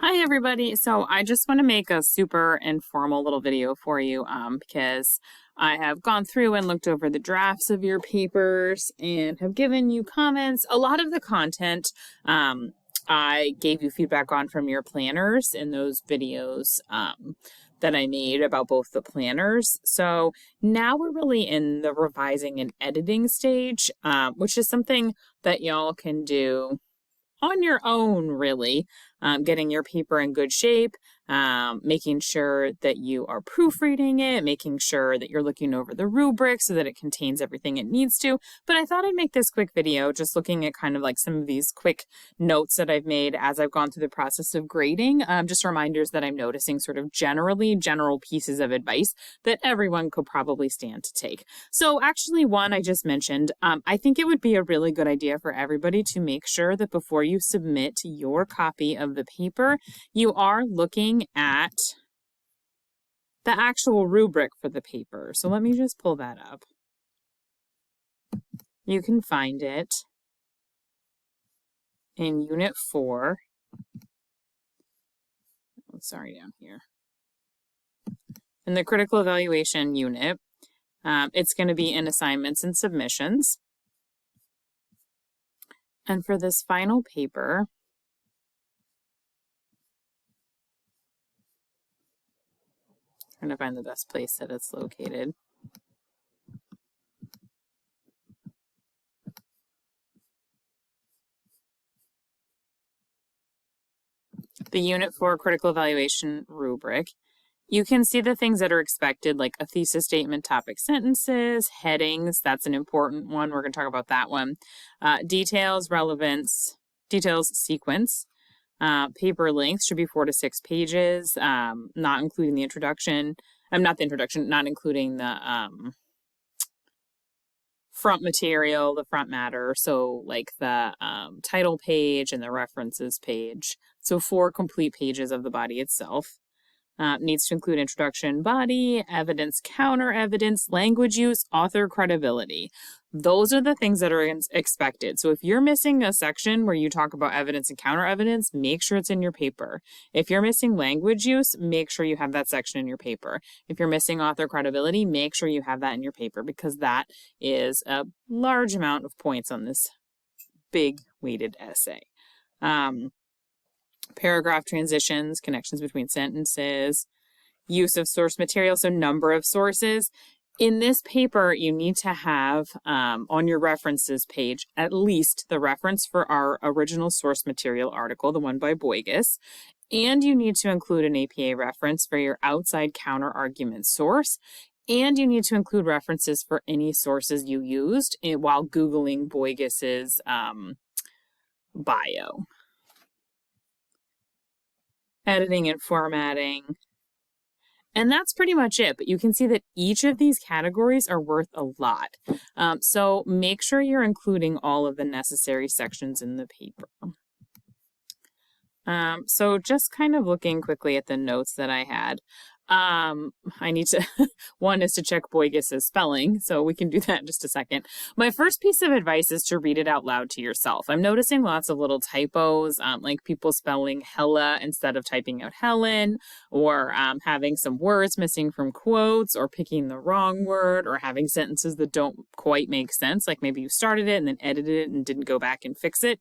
Hi everybody. So I just want to make a super informal little video for you because I have gone through and looked over the drafts of your papers and have given you comments. A lot of the content I gave you feedback on from your planners in those videos that I made about both the planners. So now we're really in the revising and editing stage, which is something that y'all can do on your own, really, getting your paper in good shape, making sure that you are proofreading it, making sure that you're looking over the rubric so that it contains everything it needs to. But I thought I'd make this quick video just looking at kind of like some of these quick notes that I've made as I've gone through the process of grading, just reminders that I'm noticing sort of general pieces of advice that everyone could probably stand to take. So actually, one I just mentioned, I think it would be a really good idea for everybody to make sure that before you submit your copy of the paper, you are looking at the actual rubric for the paper. So let me just pull that up. You can find it in Unit 4. Oh, sorry, down here. In the Critical Evaluation unit, it's going to be in Assignments and Submissions. And for this final paper, trying to find the best place that it's located. The Unit 4 Critical Evaluation rubric. You can see the things that are expected, like a thesis statement, topic sentences, headings. That's an important one. We're going to talk about that one. Details, relevance, details, sequence. Paper length should be 4 to 6 pages, not including the introduction. Not including the front material, the front matter. So like the title page and the references page. So 4 complete pages of the body itself. Needs to include introduction, body, evidence, counter evidence, language use, author credibility. Those are the things that are expected. So if you're missing a section where you talk about evidence and counter evidence, make sure it's in your paper. If you're missing language use, make sure you have that section in your paper. If you're missing author credibility, make sure you have that in your paper because that is a large amount of points on this big weighted essay. Paragraph transitions, connections between sentences, use of source material, so number of sources. In this paper, you need to have on your references page at least the reference for our original source material article, the one by Boygas, and you need to include an APA reference for your outside counter argument source, and you need to include references for any sources you used while Googling Boygas's bio. Editing and formatting. And that's pretty much it. But you can see that each of these categories are worth a lot. So make sure you're including all of the necessary sections in the paper. So just kind of looking quickly at the notes that I had. I need to, one is to check Boygas's spelling, so we can do that in just a second. My first piece of advice is to read it out loud to yourself. I'm noticing lots of little typos, like people spelling Hella instead of typing out Helen, or having some words missing from quotes, or picking the wrong word, or having sentences that don't quite make sense, like maybe you started it and then edited it and didn't go back and fix it.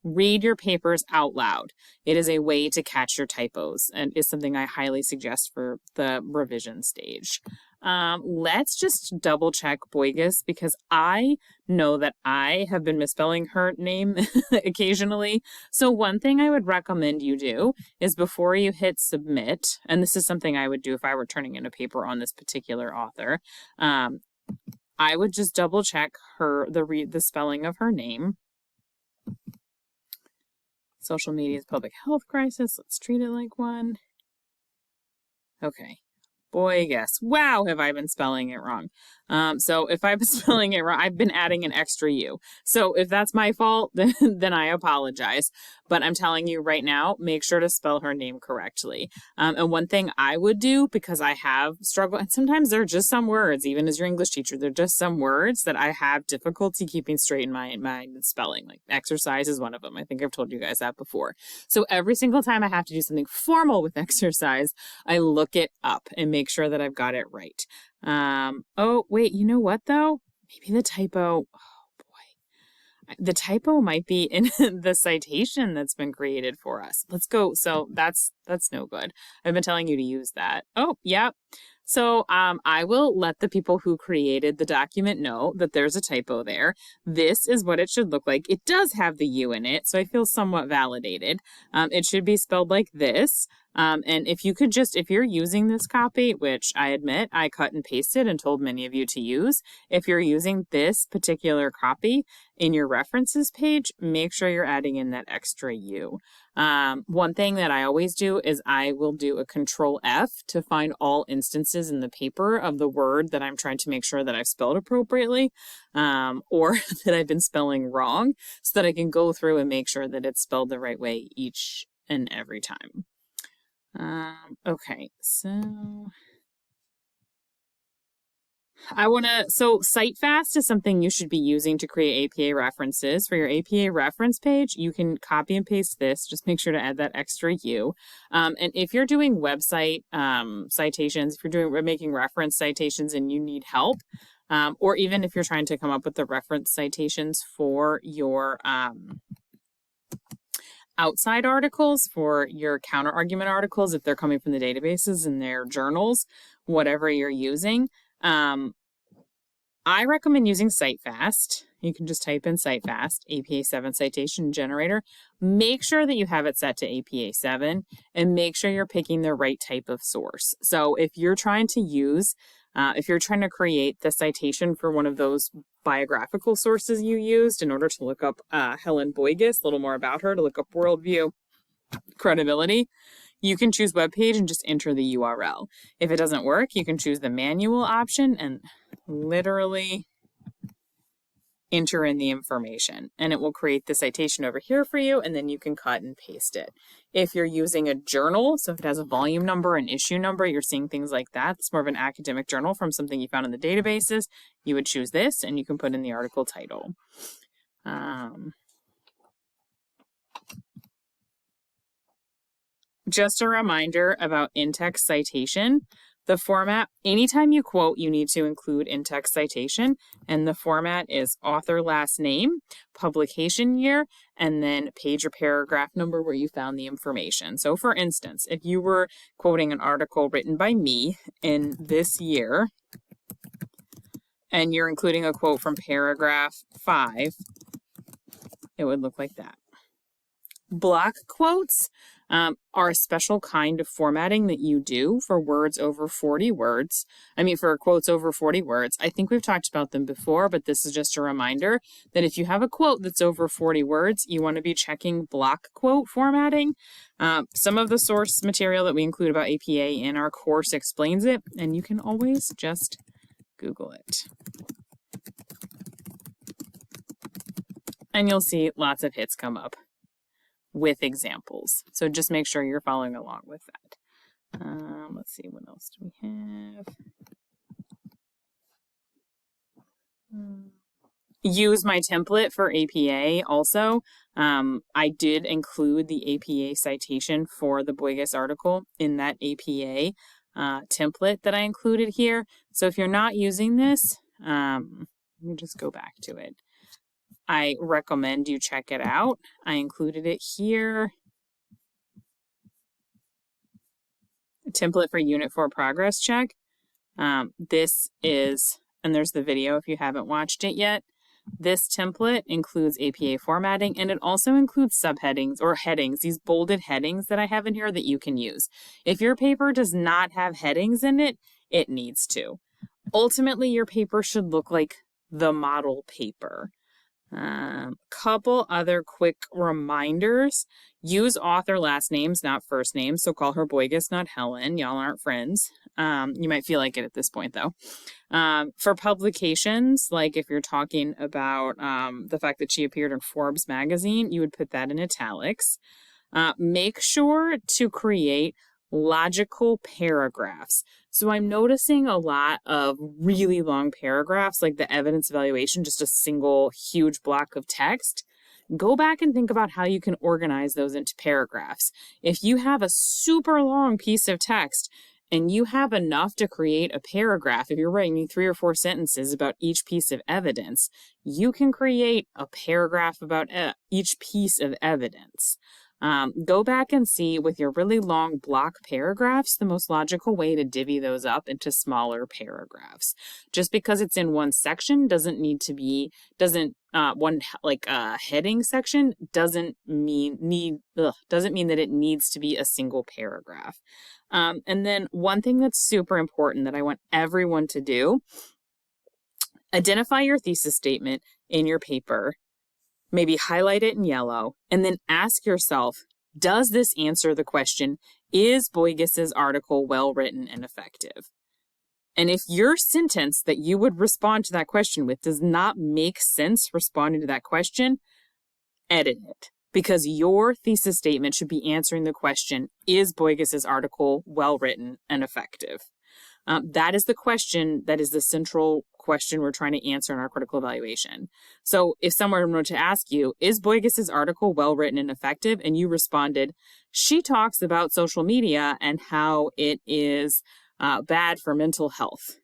Read your papers out loud. It is a way to catch your typos and is something I highly suggest for the revision stage. Let's just double check Boygas because I know that I have been misspelling her name occasionally. So one thing I would recommend you do is before you hit submit, and this is something I would do if I were turning in a paper on this particular author, I would just double check the spelling of her name. Social media is public health crisis. Let's treat it like one. Okay. Boygas. Wow, have I been spelling it wrong. So if I'm spelling it wrong, I've been adding an extra U. So if that's my fault, then I apologize. But I'm telling you right now, make sure to spell her name correctly. And one thing I would do, because I have struggled, and sometimes there are just some words, even as your English teacher, there are just some words that I have difficulty keeping straight in my mind and spelling. Like exercise is one of them. I think I've told you guys that before. So every single time I have to do something formal with exercise, I look it up and make sure that I've got it right. Oh, wait, you know what though? Maybe the typo, oh boy, the typo might be in the citation that's been created for us. Let's go. So that's no good. I've been telling you to use that. Oh, yeah. So I will let the people who created the document know that there's a typo there. This is what it should look like. It does have the U in it, so I feel somewhat validated. It should be spelled like this. And if you're using this copy, which I admit I cut and pasted and told many of you to use, if you're using this particular copy in your references page, make sure you're adding in that extra U. One thing that I always do is I will do a Control F to find all instances in the paper of the word that I'm trying to make sure that I've spelled appropriately, or that I've been spelling wrong, so that I can go through and make sure that it's spelled the right way each and every time. Okay, so so CiteFast is something you should be using to create APA references. For your APA reference page, you can copy and paste this. Just make sure to add that extra U. And if you're doing website citations, if you're making reference citations and you need help, or even if you're trying to come up with the reference citations for your outside articles, for your counter argument articles, if they're coming from the databases and their journals, whatever you're using, I recommend using CiteFast. You can just type in CiteFast, APA 7 citation generator. Make sure that you have it set to APA 7 and make sure you're picking the right type of source. So if you're trying to create the citation for one of those biographical sources you used in order to look up Helen Boygas, a little more about her, to look up worldview credibility, you can choose web page and just enter the URL. If it doesn't work, you can choose the manual option and literally enter in the information, and it will create the citation over here for you, and then you can cut and paste it. If you're using a journal, so if it has a volume number and issue number, you're seeing things like that, it's more of an academic journal from something you found in the databases, you would choose this, and you can put in the article title. Just a reminder about in-text citation. The format, anytime you quote, you need to include in-text citation, and the format is author last name, publication year, and then page or paragraph number where you found the information. So for instance, if you were quoting an article written by me in this year, and you're including a quote from paragraph 5, it would look like that. Block quotes are a special kind of formatting that you do for words over 40 words. For quotes over 40 words. I think we've talked about them before, but this is just a reminder that if you have a quote that's over 40 words, you want to be checking block quote formatting. Some of the source material that we include about APA in our course explains it, and you can always just Google it. And you'll see lots of hits come up with examples. So just make sure you're following along with that. Let's see, what else do we have? Use my template for APA also. I did include the APA citation for the Boygas article in that APA template that I included here. So if you're not using this, let me just go back to it. I recommend you check it out. I included it here. A template for Unit 4 progress check. This is, and there's the video if you haven't watched it yet. This template includes APA formatting, and it also includes subheadings or headings, these bolded headings that I have in here that you can use. If your paper does not have headings in it, it needs to. Ultimately, your paper should look like the model paper. Couple other quick reminders. Use author last names, not first names. So call her Boygas, not Helen. Y'all aren't friends. You might feel like it at this point, though. For publications, like if you're talking about the fact that she appeared in Forbes magazine, you would put that in italics. Make sure to create logical paragraphs. So I'm noticing a lot of really long paragraphs, like the evidence evaluation, just a single huge block of text. Go back and think about how you can organize those into paragraphs. If you have a super long piece of text and you have enough to create a paragraph, if you're writing 3 or 4 sentences about each piece of evidence, you can create a paragraph about each piece of evidence. Go back and see with your really long block paragraphs, the most logical way to divvy those up into smaller paragraphs. Just because it's in one section doesn't mean heading section doesn't mean that it needs to be a single paragraph. And then one thing that's super important that I want everyone to do, identify your thesis statement in your paper. Maybe highlight it in yellow, and then ask yourself, does this answer the question, is Boygus's article well written and effective? And if your sentence that you would respond to that question with does not make sense responding to that question, edit it. Because your thesis statement should be answering the question, is Boygus's article well written and effective? That is the question, that is the central question we're trying to answer in our critical evaluation. So if someone were to ask you, is Boygus's article well written and effective? And you responded, she talks about social media and how it is bad for mental health.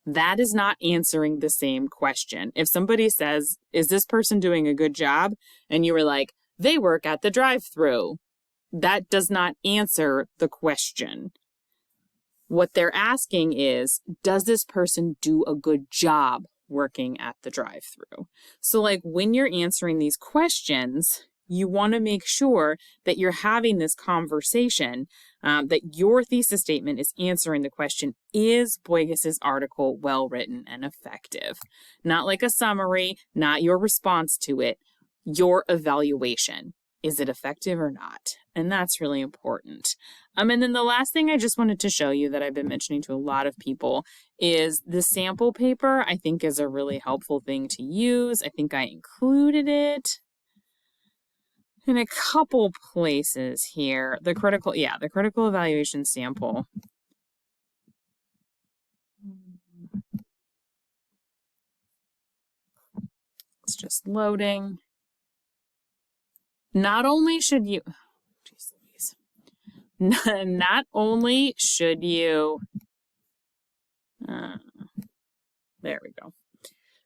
That is not answering the same question. If somebody says, is this person doing a good job? And you were like, they work at the drive-thru. That does not answer the question. What they're asking is, does this person do a good job working at the drive-thru? So like when you're answering these questions, you want to make sure that you're having this conversation, that your thesis statement is answering the question, is Boygus's article well written and effective? Not like a summary, not your response to it, your evaluation. Is it effective or not? And that's really important. And then the last thing I just wanted to show you that I've been mentioning to a lot of people is the sample paper, I think is a really helpful thing to use. I think I included it in a couple places here. The critical evaluation sample. It's just loading. Not only should you, there we go.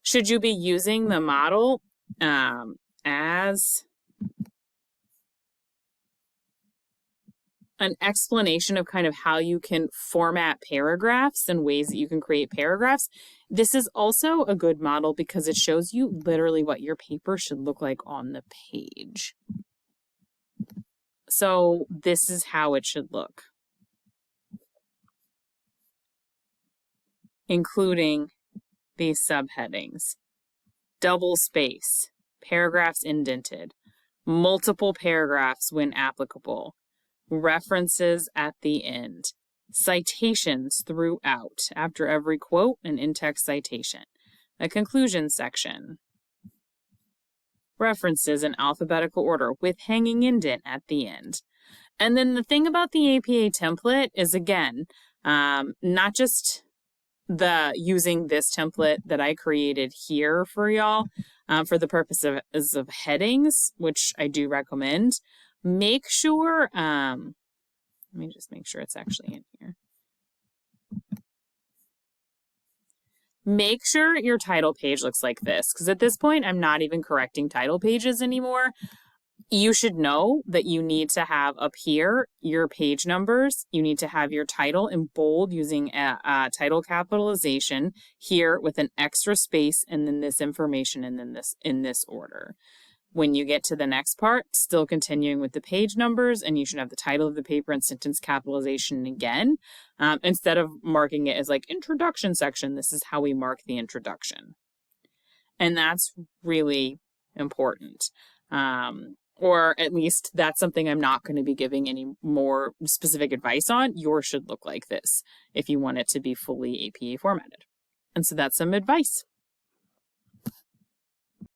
Should you be using the model as an explanation of kind of how you can format paragraphs and ways that you can create paragraphs? This is also a good model because it shows you literally what your paper should look like on the page. So this is how it should look, including these subheadings: double space, paragraphs indented, multiple paragraphs when applicable, references at the end, citations throughout, after every quote, an in-text citation, a conclusion section, references in alphabetical order with hanging indent at the end. And then the thing about the APA template is, again, not just using this template that I created here for y'all for the purpose of headings, which I do recommend. Make sure, let me just make sure it's actually in here. Make sure your title page looks like this, because at this point, I'm not even correcting title pages anymore. You should know that you need to have up here your page numbers. You need to have your title in bold using title capitalization here with an extra space, and then this information, and then this in this order. When you get to the next part, still continuing with the page numbers, and you should have the title of the paper and sentence capitalization again. Instead of marking it as like introduction section, this is how we mark the introduction. And that's really important. or at least that's something I'm not going to be giving any more specific advice on. Yours should look like this if you want it to be fully APA formatted. And so that's some advice.